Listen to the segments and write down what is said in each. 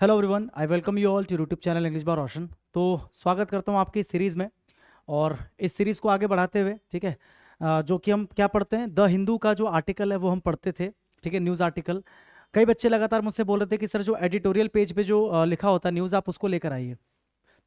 Hello everyone, I welcome you all to YouTube channel English by Roshan. तो स्वागत करता हूँ आपकी इस सीरीज़ में। और इस सीरीज़ को आगे बढ़ाते हुए, ठीक है, जो कि हम क्या पढ़ते हैं, द हिंदू का जो आर्टिकल है वो हम पढ़ते थे, ठीक है, न्यूज़ आर्टिकल। कई बच्चे लगातार मुझसे बोल रहे थे कि सर जो एडिटोरियल पेज पे जो लिखा होता है न्यूज़, आप उसको लेकर आइए।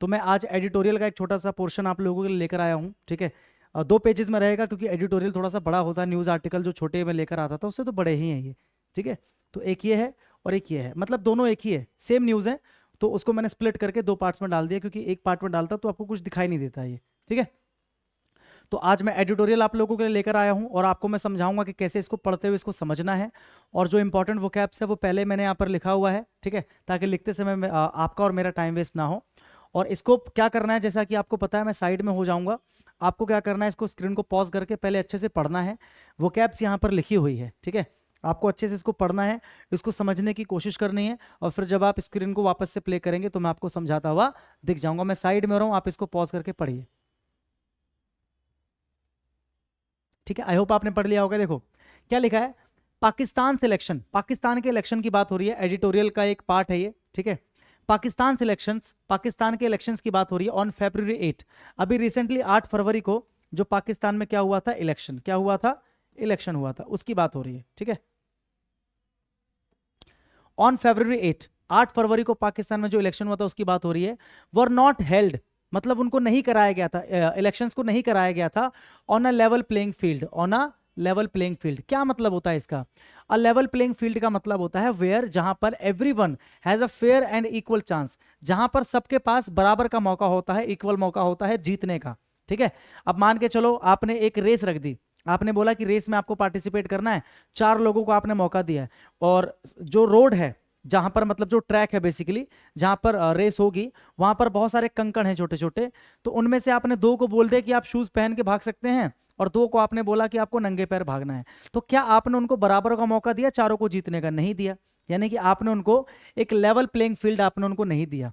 तो मैं आज एडिटोरियल का एक छोटा सा पोर्शन आप लोगों के लिए लेकर आया हूँ, ठीक है। 2 पेजेस में रहेगा क्योंकि एडिटोरियल थोड़ा सा बड़ा होता है, न्यूज़ आर्टिकल जो छोटे में लेकर आता था उससे तो बड़े ही हैं ये, ठीक है। तो एक ये है और एक ये है, मतलब दोनों एक ही है, सेम न्यूज़ है। तो उसको मैंने स्प्लिट करके 2 पार्ट्स में डाल दिया क्योंकि एक पार्ट में डालता तो आपको कुछ दिखाई नहीं देता ये, ठीक है। तो आज मैं एडिटोरियल आप लोगों के लिए लेकर आया हूं और आपको मैं समझाऊंगा कि कैसे इसको पढ़ते हुए इसको समझना है। और जो इंपॉर्टेंट वोकैब्स है वो पहले मैंने यहाँ पर लिखा हुआ है, ठीक है, ताकि लिखते समय आपका और मेरा टाइम वेस्ट ना हो। और इसको क्या करना है, जैसा कि आपको पता है मैं साइड में हो जाऊंगा। आपको क्या करना है, इसको स्क्रीन को पॉज करके पहले अच्छे से पढ़ना है। वोकैब्स यहाँ पर लिखी हुई है, ठीक है। आपको अच्छे से इसको पढ़ना है, इसको समझने की कोशिश करनी है। और फिर जब आप स्क्रीन को वापस से प्ले करेंगे तो मैं आपको समझाता हुआ दिख जाऊंगा। मैं साइड में हो रहा हूँ, आप इसको पॉज करके पढ़िए, ठीक है। आई होप आपने पढ़ लिया होगा। देखो क्या लिखा है, पाकिस्तान सिलेक्शन, पाकिस्तान के इलेक्शन की बात हो रही है, एडिटोरियल का एक पार्ट है ये, ठीक है। पाकिस्तान सिलेक्शंस, पाकिस्तान के इलेक्शंस की बात हो रही है ऑन February 8। अभी रिसेंटली 8 फरवरी को जो पाकिस्तान में क्या हुआ था, इलेक्शन क्या हुआ था, इलेक्शन हुआ था, उसकी बात हो रही है, ठीक है। ऑन February 8, 8 फरवरी को पाकिस्तान में जो इलेक्शन हुआ था उसकी बात हो रही है। वर नॉट हेल्ड, मतलब उनको नहीं कराया गया था, इलेक्शंस को नहीं कराया गया था on a level playing field, on a level playing field. क्या मतलब होता है इसका, अ लेवल प्लेइंग फील्ड का मतलब होता है वेयर, जहां पर everyone has a fair and equal chance, जहां पर सबके पास बराबर का मौका होता है, इक्वल मौका होता है जीतने का, ठीक है। अब मान के चलो आपने एक रेस रख दी, आपने बोला कि रेस में आपको पार्टिसिपेट करना है, 4 लोगों को आपने मौका दिया है। और जो रोड है, जहां पर मतलब जो ट्रैक है बेसिकली, जहां पर रेस होगी, वहां पर बहुत सारे कंकड़ हैं छोटे छोटे। तो उनमें से आपने 2 को बोल दिया कि आप शूज पहन के भाग सकते हैं, और 2 को आपने बोला कि आपको नंगे पैर भागना है। तो क्या आपने उनको बराबर का मौका दिया चारों को जीतने का? नहीं दिया। यानी कि आपने उनको एक लेवल प्लेइंग फील्ड आपने उनको नहीं दिया।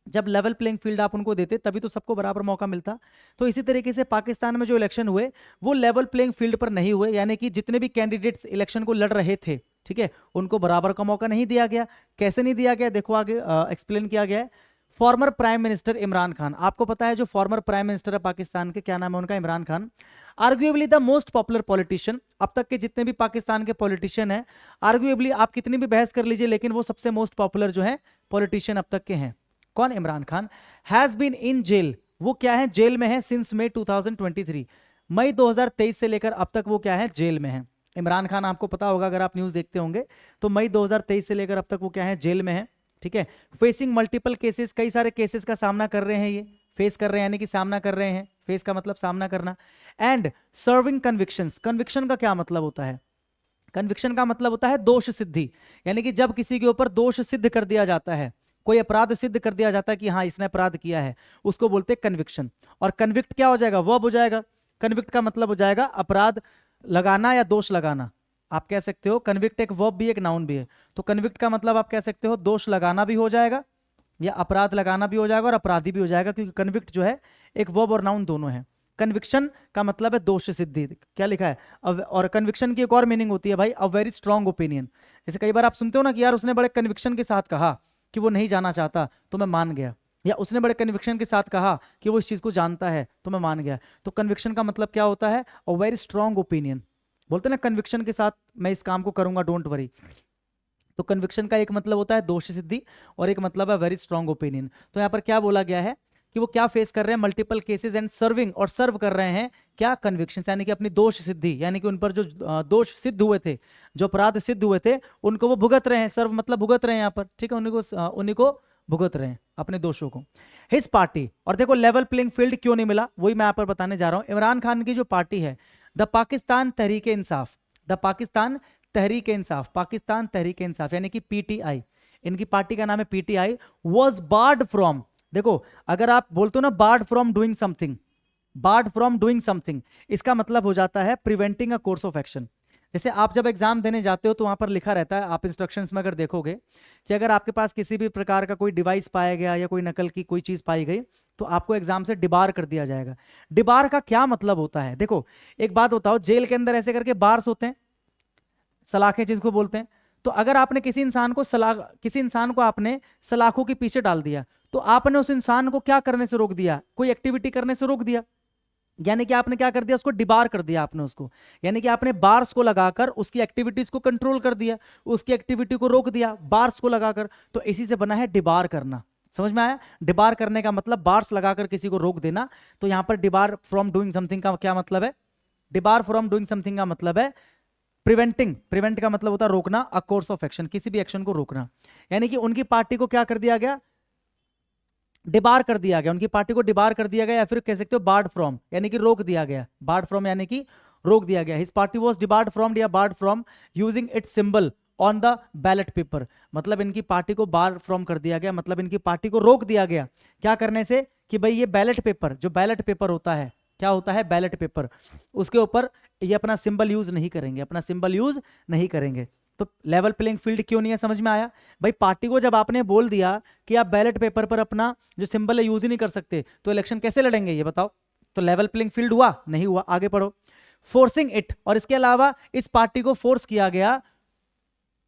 जब लेवल प्लेइंग फील्ड आप उनको देते तभी तो सबको बराबर मौका मिलता। तो इसी तरीके से पाकिस्तान में जो इलेक्शन हुए वो लेवल प्लेइंग फील्ड पर नहीं हुए, यानी कि जितने भी कैंडिडेट्स इलेक्शन को लड़ रहे थे, ठीक है, उनको बराबर का मौका नहीं दिया गया। कैसे नहीं दिया गया, देखो आगे एक्सप्लेन किया गया है। Former prime minister Imran Khan, आपको पता है जो फॉर्मर प्राइम मिनिस्टर है पाकिस्तान के, क्या नाम है उनका, Imran Khan. Arguably the most popular politician, अब तक के जितने भी पाकिस्तान के पॉलिटिशियन हैं, आर्ग्यूएबली आप कितनी भी बहस कर लीजिए लेकिन वो सबसे मोस्ट पॉपुलर जो है पॉलिटिशियन अब तक के हैं। कौन? Imran Khan. Has been in jail, वो क्या है, जेल में है सिंस मई 2023, मई 2023 से लेकर अब तक वो क्या है, जेल में है। इमरान खान आपको पता होगा अगर आप न्यूज देखते होंगे, तो मई 2023 से लेकर अब तक वो क्या है, जेल में है, ठीक है। फेसिंग मल्टीपल केसेस, कई सारे केसेस का सामना कर रहे हैं ये, फेस कर रहे हैं यानी कि सामना कर रहे हैं, फेस का मतलब सामना करना। एंड सर्विंग कन्विक्शंस, कन्विक्शन का क्या मतलब होता है, कन्विक्शन का मतलब होता है दोष सिद्धि, यानी कि जब किसी के ऊपर दोष सिद्ध कर दिया जाता है, कोई अपराध सिद्ध कर दिया जाता है कि हाँ इसने अपराध किया है, उसको बोलते हैं कन्विक्शन। और कन्विक्ट क्या हो जाएगा, वर्ब हो जाएगा। कन्विक्ट का मतलब हो जाएगा अपराध लगाना या दोष लगाना। आप कह सकते हो कन्विक्ट एक वर्ब भी एक नाउन भी है। तो कन्विक्ट का मतलब आप कह सकते हो दोष लगाना भी हो जाएगा या अपराध लगाना भी हो जाएगा और अपराधी भी हो जाएगा, क्योंकि कन्विक्ट जो है एक वर्ब और नाउन दोनों है। कन्विक्शन का मतलब है दोष सिद्धि, क्या लिखा है। और कन्विक्शन की एक और मीनिंग होती है भाई, अ वेरी स्ट्रांग ओपिनियन। जैसे कई बार आप सुनते हो ना कि यार उसने बड़े कन्विक्शन के साथ कहा कि वो नहीं जाना चाहता तो मैं मान गया, या उसने बड़े कन्विक्शन के साथ कहा कि वो इस चीज को जानता है तो मैं मान गया। तो कन्विक्शन का मतलब क्या होता है, अ वेरी स्ट्रांग ओपिनियन। बोलते ना कन्विक्शन के साथ मैं इस काम को करूंगा, डोंट वरी। तो कन्विक्शन का एक मतलब होता है दोष सिद्धि और एक मतलब है वेरी स्ट्रांग ओपिनियन। तो यहाँ पर क्या बोला गया है कि वो क्या फेस कर रहे हैं, मल्टीपल केसेस एंड सर्विंग, और सर्व कर रहे हैं क्या, कन्विक्शन, यानी कि अपनी दोष सिद्धि, यानी कि उन पर जो दोष सिद्ध हुए थे, जो अपराध सिद्ध हुए थे उनको वो भुगत रहे हैं। सर्व मतलब भुगत रहे हैं यहाँ पर, ठीक है, उन्हीं को भुगत रहे हैं अपने दोषों को। हिज पार्टी, और देखो लेवल प्लेइंग फील्ड क्यों नहीं मिला वही मैं यहाँ पर बताने जा रहा हूँ। इमरान खान की जो पार्टी है, द पाकिस्तान तहरीक इंसाफ, द पाकिस्तान तहरीक इंसाफ, पाकिस्तान तहरीक इंसाफ यानी कि पीटीआई, इनकी पार्टी का नाम है पीटीआई, वॉज बार्ड फ्रॉम, देखो अगर आप बोलते हो ना board from doing something, board from doing something, इसका मतलब हो जाता है preventing a course of action. जैसे आप जब एग्जाम देने जाते हो तो वहां पर लिखा रहता है, आप इंस्ट्रक्शंस में अगर देखोगे कि अगर आपके पास किसी भी प्रकार का कोई डिवाइस पाया गया या कोई नकल की कोई चीज पाई गई तो आपको एग्जाम से डिबार कर दिया जाएगा। डिबार का क्या मतलब होता है, देखो एक बात बताओ, जेल के अंदर ऐसे करके बार्स होते हैं, सलाखें जिनको बोलते हैं, तो अगर आपने किसी इंसान को आपने सलाखों के पीछे डाल दिया, तो आपने उस इंसान को क्या करने से रोक दिया, कोई एक्टिविटी करने से रोक दिया। यानी कि आपने क्या कर दिया, उसको डिबार कर दिया आपने उसको, यानी कि आपने बार्स को लगाकर उसकी एक्टिविटीज को कंट्रोल कर दिया, उसकी एक्टिविटी को रोक दिया बार्स को लगाकर। तो इसी से बना है डिबार करना। समझ में आया? डिबार करने का मतलब बार्स लगाकर किसी को रोक देना। तो यहां पर डिबार फ्रॉम डूइंग समथिंग का क्या मतलब है? डिबार फ्रॉम डूइंग समथिंग का मतलब है प्रिवेंटिंग। प्रिवेंट का मतलब होता है रोकना, अ कोर्स ऑफ एक्शन, किसी भी एक्शन को रोकना। यानी कि उनकी पार्टी को क्या कर दिया गया, डिबार कर दिया गया, उनकी पार्टी को डिबार कर दिया गया, या फिर कह सकते हो बार्ड फ्रॉम, यानी कि रोक दिया गया। बार्ड फ्रॉम यानी कि रोक दिया गया। His party was debarred from या barred from using its symbol on the ballot paper. मतलब इनकी पार्टी को बार फ्रॉम कर दिया गया, मतलब इनकी पार्टी को रोक दिया गया क्या करने से, कि भाई ये बैलेट पेपर, जो बैलेट पेपर होता है, क्या होता है बैलेट पेपर, उसके ऊपर ये अपना सिंबल यूज नहीं करेंगे, अपना सिंबल यूज नहीं करेंगे। तो लेवल प्लेइंग फील्ड क्यों नहीं है, समझ में आया? भाई पार्टी को जब आपने बोल दिया कि आप बैलेट पेपर पर अपना जो सिंबल है यूज ही नहीं कर सकते, तो इलेक्शन कैसे लड़ेंगे ये बताओ? तो लेवल प्लेइंग फील्ड हुआ नहीं हुआ? आगे पढ़ो। फोर्सिंग इट, और इसके अलावा इस पार्टी को फोर्स किया गया,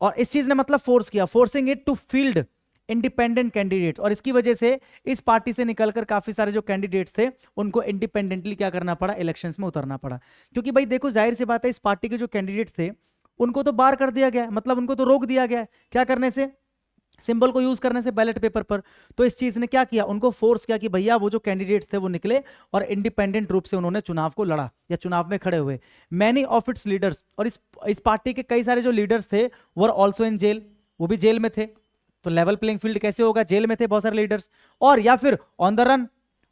और इस चीज ने मतलब फोर्स किया, forcing it to field independent candidates, और इसकी वजह से इस पार्टी से निकलकर काफी सारे जो कैंडिडेट्स थे उनको इंडिपेंडेंटली क्या करना पड़ा, इलेक्शंस में उतरना पड़ा। क्योंकि भाई देखो जाहिर सी बात है, इस पार्टी के जो कैंडिडेट्स थे उनको तो बार कर दिया गया, मतलब उनको तो रोक दिया गया क्या करने से, सिंबल को यूज करने से बैलेट पेपर पर। तो इस चीज ने क्या किया, उनको फोर्स किया कि भैया वो जो कैंडिडेट्स थे वो निकले और इंडिपेंडेंट रूप से उन्होंने चुनाव को लड़ा या चुनाव में खड़े हुए। मैनी ऑफ इट्स लीडर्स, और इस पार्टी के कई सारे जो लीडर्स थे वो ऑल्सो इन जेल, वो भी जेल में थे। तो लेवल प्लेइंग फील्ड कैसे होगा, जेल में थे बहुत सारे लीडर्स। और या फिर on the run,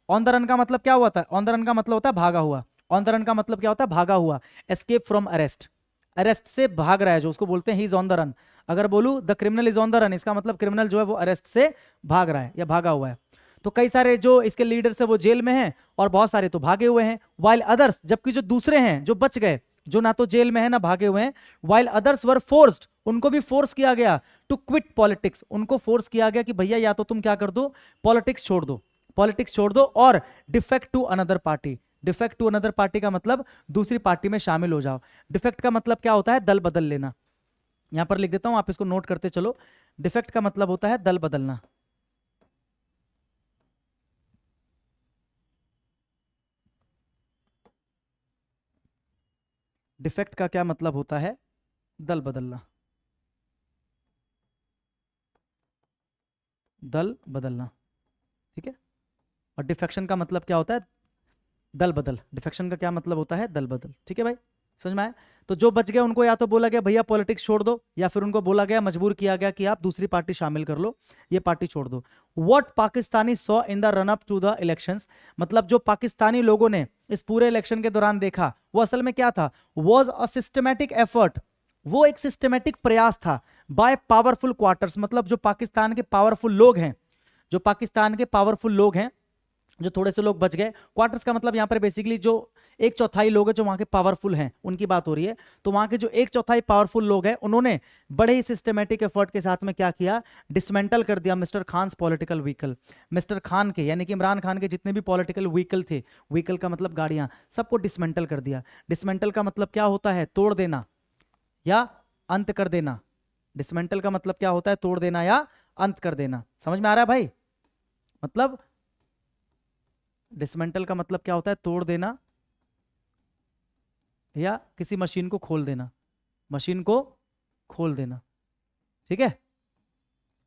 on the run का मतलब क्या हुआ था, ऑन द रन का मतलब होता है भागा हुआ, ऑन द रन का मतलब क्या होता है, भागा हुआ, एस्केप फ्रॉम अरेस्ट, अरेस्ट से भाग रहा है जो, उसको बोलते हैं he is on the run. अगर बोलूं the criminal is on the run, इसका मतलब क्रिमिनल जो है वो अरेस्ट से भाग रहा है या भागा हुआ है। तो कई सारे जो इसके लीडर्स है वो जेल में हैं और बहुत सारे तो भागे हुए हैं, वाइल अदर्स, जबकि जो दूसरे हैं जो बच गए, जो ना तो जेल में है ना भागे हुए हैं, वाइल अदर्स वर फोर्स्ड, उनको भी फोर्स किया गया टू क्विट पॉलिटिक्स, उनको फोर्स किया गया कि भैया या तो तुम क्या कर दो, पॉलिटिक्स छोड़ दो, पॉलिटिक्स छोड़ दो और defect to another party. Defect to another party का मतलब दूसरी पार्टी में शामिल हो जाओ। डिफेक्ट का मतलब क्या होता है, दल बदल लेना। यहां पर लिख देता हूं, आप इसको नोट करते चलो। डिफेक्ट का मतलब होता है दल बदलना, डिफेक्ट का क्या मतलब होता है, दल बदलना, दल बदलना, ठीक है। और डिफेक्शन का मतलब क्या होता है, दल बदल। डिफेक्शन का क्या मतलब होता है, दल बदल, ठीक है भाई, समझ में आया? तो जो बच गए उनको या तो बोला गया भैया पॉलिटिक्स छोड़ दो, या फिर उनको बोला गया, मजबूर किया गया कि आप दूसरी पार्टी शामिल कर लो, ये पार्टी छोड़ दो। What Pakistani saw in the run up to the elections, मतलब जो पाकिस्तानी लोगों ने इस पूरे इलेक्शन के दौरान देखा वो असल में क्या था, वॉज अ सिस्टमैटिक एफर्ट, वो एक सिस्टमैटिक प्रयास था, बाय पावरफुल क्वार्टर्स, मतलब जो पाकिस्तान के पावरफुल लोग हैं, जो पाकिस्तान के पावरफुल लोग हैं, जो थोड़े से लोग बच गए। क्वार्टर्स का मतलब यहां पर बेसिकली जो एक चौथाई लोग हैं जो वहां के पावरफुल हैं उनकी बात हो रही है। तो वहां के जो एक चौथाई पावरफुल लोग हैं उन्होंने बड़े ही सिस्टमेटिक एफर्ट के साथ में क्या किया, डिसमेंटल कर दिया mister Khan political vehicle, mister Khan के यानी कि इमरान खान के जितने भी पॉलिटिकल व्हीकल थे, व्हीकल का मतलब गाड़ियां, सबको डिसमेंटल कर दिया। डिसमेंटल का मतलब क्या होता है, तोड़ देना या अंत कर देना। डिसमेंटल का मतलब क्या होता है, तोड़ देना या अंत कर देना। समझ में आ रहा है भाई? मतलब डिसमेंटल का मतलब क्या होता है, तोड़ देना या किसी मशीन को खोल देना, मशीन को खोल देना, ठीक है।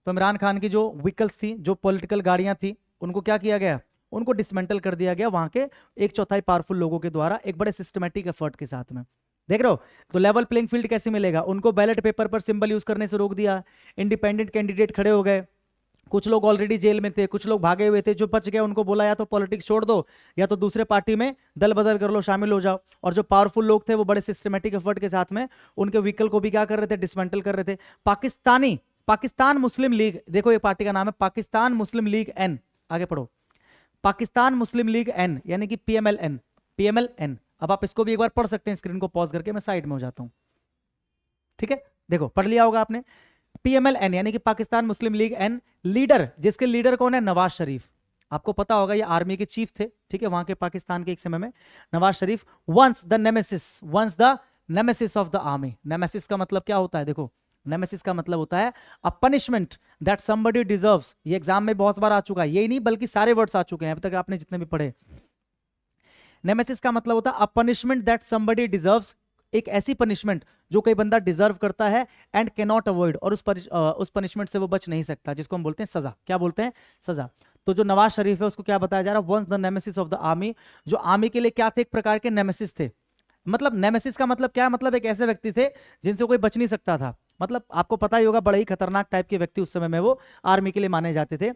तो इमरान खान की जो व्हीकल्स थी, जो पॉलिटिकल गाड़ियां थी, उनको क्या किया गया, उनको डिसमेंटल कर दिया गया वहां के एक चौथाई पावरफुल लोगों के द्वारा, एक बड़े सिस्टमेटिक एफर्ट के साथ में। देख रहे हो? तो लेवल प्लेइंग फील्ड कैसे मिलेगा, उनको बैलेट पेपर पर सिंबल यूज करने से रोक दिया, इंडिपेंडेंट कैंडिडेट खड़े हो गए, कुछ लोग ऑलरेडी जेल में थे, कुछ लोग भागे हुए थे, जो बच गए उनको बोला या तो पॉलिटिक्स छोड़ दो या तो दूसरे पार्टी में दल बदल कर लो, शामिल हो जाओ। और जो पावरफुल लोग थे वो बड़े सिस्टमेटिक एफर्ट के साथ में उनके व्हीकल को भी क्या कर रहे थे, डिसमेंटल कर रहे थे। पाकिस्तान मुस्लिम लीग, देखो ये पार्टी का नाम है पाकिस्तान मुस्लिम लीग एन, आगे पढ़ो, पाकिस्तान मुस्लिम लीग एन यानी कि PMLN, PMLN। अब आप इसको भी एक बार पढ़ सकते हैं, स्क्रीन को पॉज करके, मैं साइड में हो जाता हूं, ठीक है। देखो पढ़ लिया होगा आपने, PMLN यानी कि पाकिस्तान मुस्लिम लीग एन। लीडर, जिसके लीडर कौन है, नवाज शरीफ, आपको पता होगा ये आर्मी के चीफ थे, ठीक है, वहां के पाकिस्तान के एक समय में, Nawaz Sharif. Once the nemesis of the army, nemesis का मतलब क्या होता है, देखो नेमेसिस का मतलब होता है a punishment that somebody deserves. ये एग्जाम में बहुत बार आ चुका है, यही नहीं बल्कि सारे वर्ड्स आ चुके हैं अभी तक आपने जितने भी पढ़े। नेमेसिस का मतलब होता है a punishment that somebody deserves, एक ऐसी पनिशमेंट जो कोई बंदा डिजर्व करता है एंड कैन नॉट अवॉइड, और उस पनिशमेंट से वो बच नहीं सकता, जिसको हम बोलते हैं सजा। क्या बोलते हैं? सजा। तो जो नवाज शरीफ है उसको क्या बताया जा रहा है? Once the nemesis of the army, जो आर्मी के लिए क्या थे? एक प्रकार के नेमेसिस थे। मतलब नेमेसिस का मतलब क्या? मतलब एक ऐसे व्यक्ति थे जिनसे कोई बच नहीं सकता था। मतलब आपको पता ही होगा, बड़े ही खतरनाक टाइप के व्यक्ति उस समय में वो आर्मी के लिए माने जाते थे।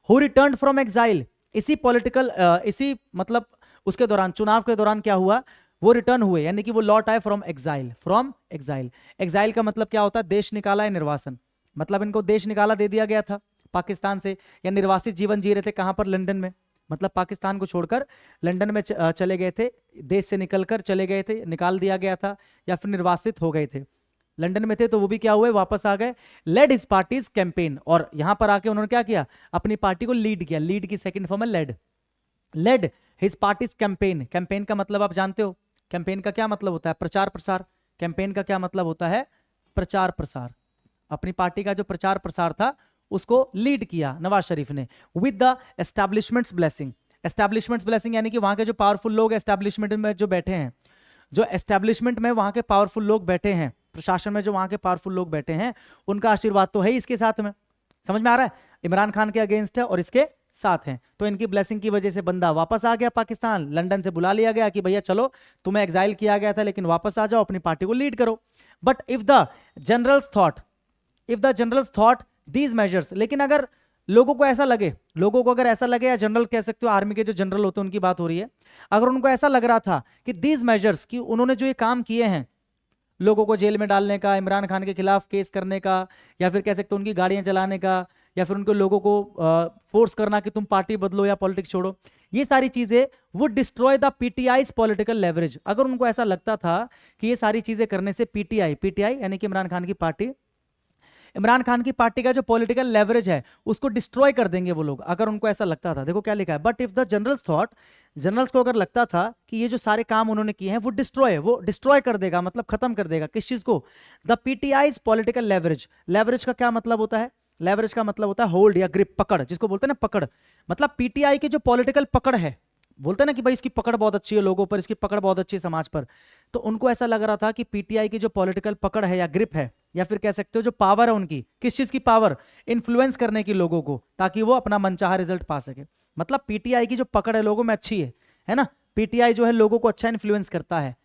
हु रिटर्न फ्रॉम एग्जाइल, इसी पॉलिटिकल इसी मतलब उसके दौरान, चुनाव के दौरान क्या हुआ? वो रिटर्न हुए, यानी कि वो लौट आए from exile. From exile, exile का मतलब क्या होता है? देश निकाला है, निर्वासन। मतलब इनको देश निकाला दे दिया गया था पाकिस्तान से, या निर्वासित जीवन जी रहे थे। कहां पर? लंदन में। मतलब पाकिस्तान को छोड़कर लंदन में चले गए थे, देश से निकलकर चले गए थे, निकाल दिया गया था, या फिर निर्वासित हो गए थे। लंदन में थे तो वो भी क्या हुए? वापस आ गए। लेड हिज पार्टीज कैंपेन, और यहां पर आके उन्होंने क्या किया? अपनी पार्टी को लीड किया। लीड की सेकंड फॉर्म है led. Led his party's campaign. Campaign का मतलब आप जानते हो, कैंपेन का क्या मतलब होता है? प्रचार प्रसार। कैंपेन का क्या मतलब होता है? प्रचार प्रसार। अपनी पार्टी का जो प्रचार प्रसार था उसको लीड किया नवाज शरीफ ने, with the establishments blessing. Establishments blessing यानी कि वहां के जो पावरफुल लोग एस्टैब्लिशमेंट में जो बैठे हैं, जो एस्टैब्लिशमेंट में वहां के पावरफुल लोग बैठे हैं, प्रशासन में जो वहां के पावरफुल लोग बैठे हैं, उनका आशीर्वाद तो है ही इसके साथ में। समझ में आ रहा है? इमरान खान के अगेंस्ट है और इसके साथ हैं, तो इनकी ब्लेसिंग की वजह से बंदा वापस आ गया पाकिस्तान। लंदन से बुला लिया गया कि भैया चलो, तुम्हें एग्जाइल किया गया था लेकिन वापस आ जाओ, अपनी पार्टी को लीड करो। But if the generals thought these measures, लेकिन अगर लोगों को ऐसा लगे, लोगों को अगर ऐसा लगे, या जनरल कह सकते हो, आर्मी के जो जनरल होते हैं उनकी बात हो रही है, अगर उनको ऐसा लग रहा था कि दीज मेजर्स, कि उन्होंने जो ये काम किए हैं, लोगों को जेल में डालने का, इमरान खान के खिलाफ केस करने का, या फिर कह सकते हो उनकी गाड़ियां चलाने का, या फिर उनको लोगों को फोर्स करना कि तुम पार्टी बदलो या पॉलिटिक्स छोड़ो, ये सारी चीजें वो destroy the PTI's political leverage. अगर उनको ऐसा लगता था कि ये सारी चीजें करने से पीटीआई यानी कि इमरान खान की पार्टी, इमरान खान की पार्टी का जो पॉलिटिकल लेवरेज है उसको डिस्ट्रॉय कर देंगे वो लोग, अगर उनको ऐसा लगता था। देखो क्या लिखा है, but if the generals thought, generals को अगर लगता था कि ये जो सारे काम उन्होंने किए हैं वो डिस्ट्रॉय कर देगा, मतलब खत्म कर देगा किस चीज को? The PTI's political leverage. Leverage का क्या मतलब होता है? लेवरेज का मतलब होता है होल्ड या ग्रिप, पकड़, जिसको बोलते हैं ना पकड़। मतलब पीटीआई की जो पॉलिटिकल पकड़ है, बोलते हैं ना कि भाई इसकी पकड़ बहुत अच्छी है लोगों पर, इसकी पकड़ बहुत अच्छी है समाज पर, तो उनको ऐसा लग रहा था कि पीटीआई की जो पॉलिटिकल पकड़ है या ग्रिप है, या फिर कह सकते हो जो पावर है उनकी, किस चीज की पावर? इन्फ्लुएंस करने की लोगों को, ताकि वो अपना मनचाहा रिजल्ट पा सके। मतलब पीटीआई की जो पकड़ है लोगों में अच्छी है ना? पीटीआई जो है लोगों को अच्छा इन्फ्लुएंस करता है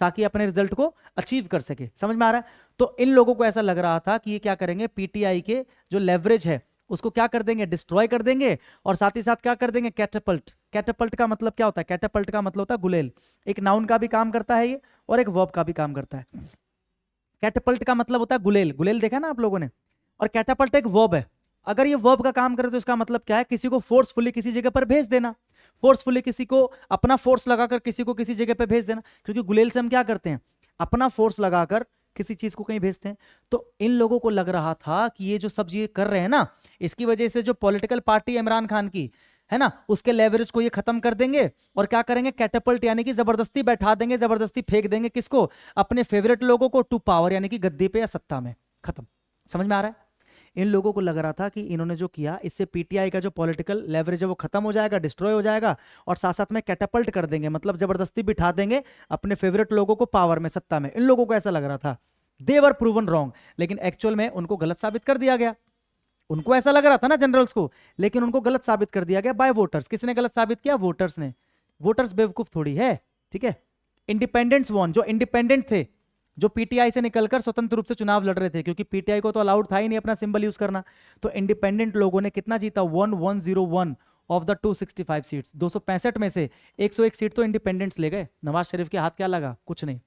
ताकि अपने रिजल्ट को अचीव कर सके। समझ में आ रहा है? तो इन लोगों को ऐसा लग रहा था कि ये क्या करेंगे, पीटीआई के जो लेवरेज है उसको क्या कर देंगे? डिस्ट्रॉय कर देंगे, और साथ ही साथ क्या कर देंगे? कैटापल्ट। कैटापल्ट का मतलब क्या होता है? कैटापल्ट का मतलब होता है गुलेल। एक नाउन का भी काम करता है ये, और एक वर्ब का भी काम करता है। कैटापल्ट का मतलब होता है गुलेल। गुलेल देखा ना आप लोगों ने? और कैटापल्ट एक वर्ब है। अगर ये वर्ब का काम करे तो इसका मतलब क्या है? किसी को फोर्सफुली किसी जगह पर भेज देना, फोर्सफुली किसी को अपना फोर्स लगाकर किसी को किसी जगह पर भेज देना। क्योंकि गुलेल से हम क्या करते हैं? अपना फोर्स लगाकर किसी चीज को कहीं भेजते हैं। तो इन लोगों को लग रहा था कि ये जो सब ये कर रहे हैं ना, इसकी वजह से जो पॉलिटिकल पार्टी है इमरान खान की, है ना, उसके लेवरेज को ये खत्म कर देंगे, और क्या करेंगे? कैटापल्ट यानी कि जबरदस्ती बैठा देंगे, जबरदस्ती फेंक देंगे किसको? अपने फेवरेट लोगों को टू पावर, यानी कि गद्दी पे या सत्ता में। खत्म। समझ में आ रहा है? इन लोगों को लग रहा था कि इन्होंने जो किया इससे पीटीआई का जो पॉलिटिकल लेवरेज है वो खत्म हो जाएगा, डिस्ट्रॉय हो जाएगा, और साथ साथ में कैटापल्ट कर देंगे, मतलब जबरदस्ती बिठा देंगे अपने फेवरेट लोगों को पावर में, सत्ता में। इन लोगों को ऐसा लग रहा था। दे वर प्रूवन रॉन्ग, लेकिन एक्चुअल में उनको गलत साबित कर दिया गया। उनको ऐसा लग रहा था ना जनरल्स को, लेकिन उनको गलत साबित कर दिया गया बाय वोटर्स। किसने गलत साबित किया? वोटर्स ने। वोटर्स बेवकूफ थोड़ी है, ठीक है। इंडिपेंडेंट्स वॉन, जो इंडिपेंडेंट थे, जो पीटीआई से निकलकर स्वतंत्र रूप से चुनाव लड़ रहे थे, क्योंकि पीटीआई को तो अलाउड था ही नहीं अपना सिंबल यूज करना, तो इंडिपेंडेंट लोगों ने कितना जीता? 1101 ऑफ द 265 सीट्स। 265 में से 101 सीट तो इंडिपेंडेंट्स ले गए। नवाज शरीफ के हाथ क्या लगा? कुछ नहीं।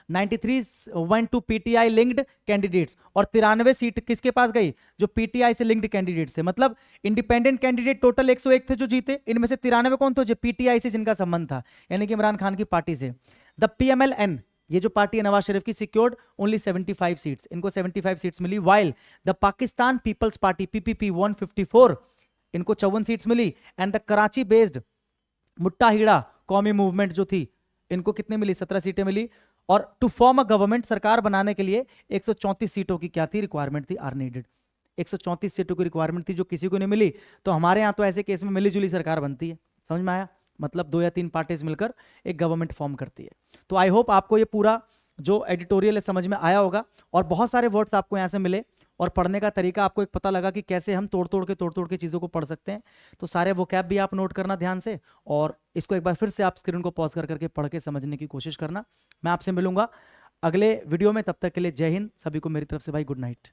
93 went to PTI linked candidates, और 93 सीट किसके पास गई? जो पीटीआई से लिंक्ड कैंडिडेट थे। मतलब इंडिपेंडेंट कैंडिडेट टोटल 101 थे जो जीते, इनमें से 93 कौन थे? जो पीटीआई से जिनका संबंध था, यानी कि इमरान खान की पार्टी से। द पीएमएलएन, ये जो पार्टी है नवाज शरीफ की, सिक्योर्ड ओनली 75 सीट्स, इनको 75 सीट्स मिली। While the Pakistan People's Party PPP 154, इनको 54 सीट्स मिली। And the Karachi based Muttahida कौमी मूवमेंट जो थी, इनको कितने मिली? 17 सीटें मिली। और टू फॉर्म अ गवर्नमेंट, सरकार बनाने के लिए 134 सीटों की क्या थी रिक्वायरमेंट थी, आर नीडेड। 134 सीटों की रिक्वायरमेंट थी जो किसी को नहीं मिली। तो हमारे यहाँ तो ऐसे केस में मिली जुली सरकार बनती है, समझ में आया? मतलब 2 या 3 पार्टीज मिलकर एक गवर्नमेंट फॉर्म करती है। तो आई होप आपको ये पूरा जो एडिटोरियल है समझ में आया होगा, और बहुत सारे वर्ड्स आपको यहाँ से मिले, और पढ़ने का तरीका आपको एक पता लगा कि कैसे हम तोड़ तोड़ के चीज़ों को पढ़ सकते हैं। तो सारे वोकैब भी आप नोट करना ध्यान से, और इसको एक बार फिर से आप स्क्रीन को पॉज कर करके पढ़ के समझने की कोशिश करना। मैं आपसे मिलूंगा अगले वीडियो में, तब तक के लिए जय हिंद, सभी को मेरी तरफ से भाई गुड नाइट।